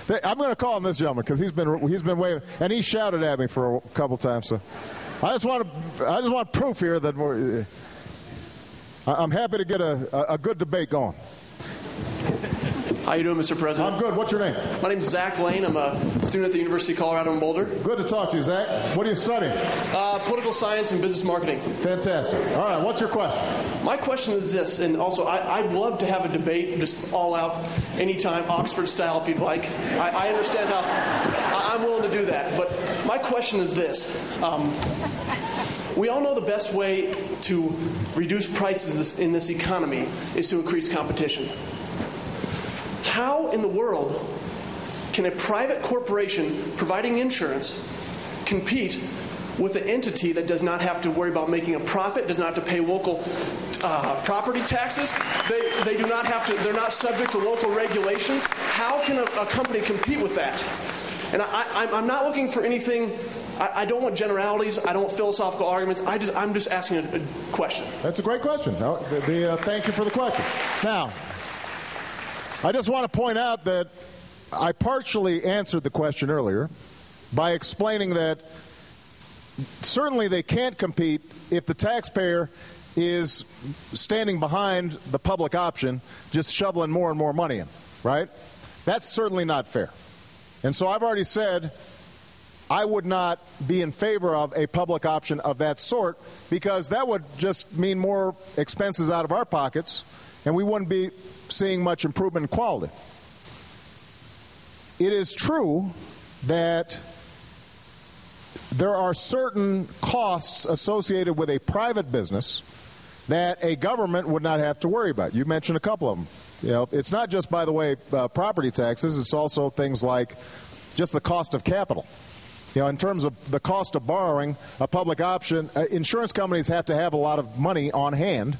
I'm going to call him this gentleman because he's been waving, and he shouted at me for a couple times. So I just want proof here that I'm happy to get a good debate going. How you doing, Mr. President? I'm good. What's your name? My name's Zach Lane. I'm a student at the University of Colorado in Boulder. Good to talk to you, Zach. What are you studying? Political science and business marketing. Fantastic. All right, what's your question? My question is this, and also I'd love to have a debate just all out anytime, Oxford style if you'd like. I understand how I'm willing to do that, but my question is this. We all know the best way to reduce prices in this economy is to increase competition. How in the world can a private corporation providing insurance compete with an entity that does not have to worry about making a profit, does not have to pay local property taxes? They do not have to. They're not subject to local regulations. How can a company compete with that? And I'm not looking for anything. I don't want generalities. I don't want philosophical arguments. I'm just asking a question. That's a great question. Thank you for the question. Now, I just want to point out that I partially answered the question earlier by explaining that certainly they can't compete if the taxpayer is standing behind the public option, just shoveling more and more money in, right? That's certainly not fair. And so I've already said I would not be in favor of a public option of that sort because that would just mean more expenses out of our pockets, and we wouldn't be seeing much improvement in quality. It is true that there are certain costs associated with a private business that a government would not have to worry about. You mentioned a couple of them. You know, it's not just, by the way, property taxes. It's also things like just the cost of capital. You know, in terms of the cost of borrowing a public option, insurance companies have to have a lot of money on hand,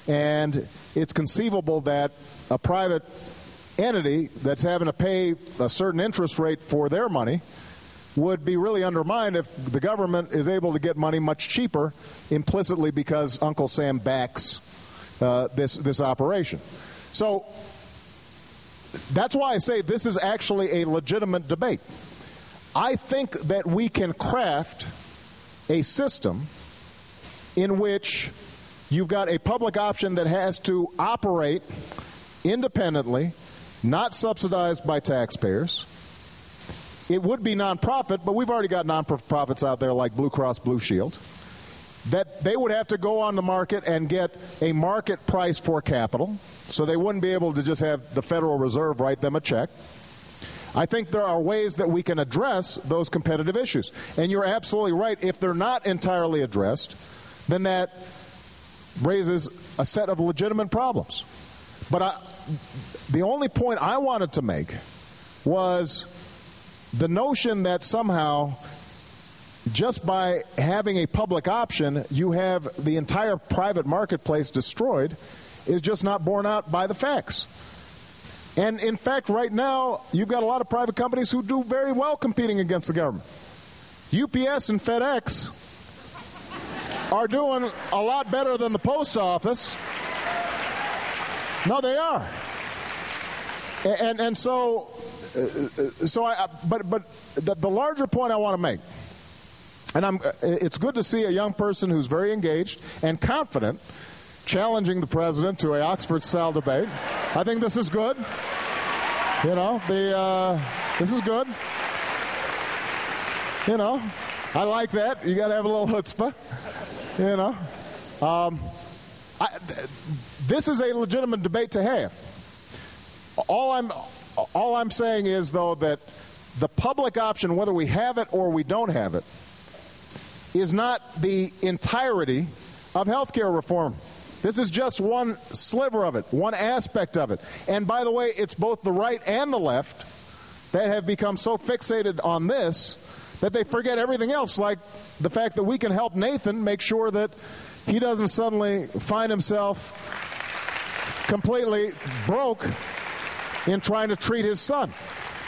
and it's conceivable that a private entity that's having to pay a certain interest rate for their money would be really undermined if the government is able to get money much cheaper implicitly because Uncle Sam backs this operation. So that's why I say this is actually a legitimate debate. I think that we can craft a system in which you've got a public option that has to operate independently, not subsidized by taxpayers. It would be nonprofit, but we've already got nonprofits out there like Blue Cross Blue Shield, that they would have to go on the market and get a market price for capital, so they wouldn't be able to just have the Federal Reserve write them a check. I think there are ways that we can address those competitive issues. And you're absolutely right. If they're not entirely addressed, then that raises a set of legitimate problems. But the only point I wanted to make was the notion that somehow just by having a public option, you have the entire private marketplace destroyed is just not borne out by the facts. And in fact, right now, you've got a lot of private companies who do very well competing against the government. UPS and FedEx are doing a lot better than the post office. No, they are. And so the larger point I want to make, and it's good to see a young person who's very engaged and confident challenging the president to an Oxford-style debate. I think this is good. You know, this is good. You know, I like that. You got to have a little chutzpah. You know, this is a legitimate debate to have. All I'm saying is, though, that the public option, whether we have it or we don't have it, is not the entirety of health care reform. This is just one sliver of it, one aspect of it. And by the way, it's both the right and the left that have become so fixated on this that they forget everything else, like the fact that we can help Nathan make sure that he doesn't suddenly find himself completely broke in trying to treat his son.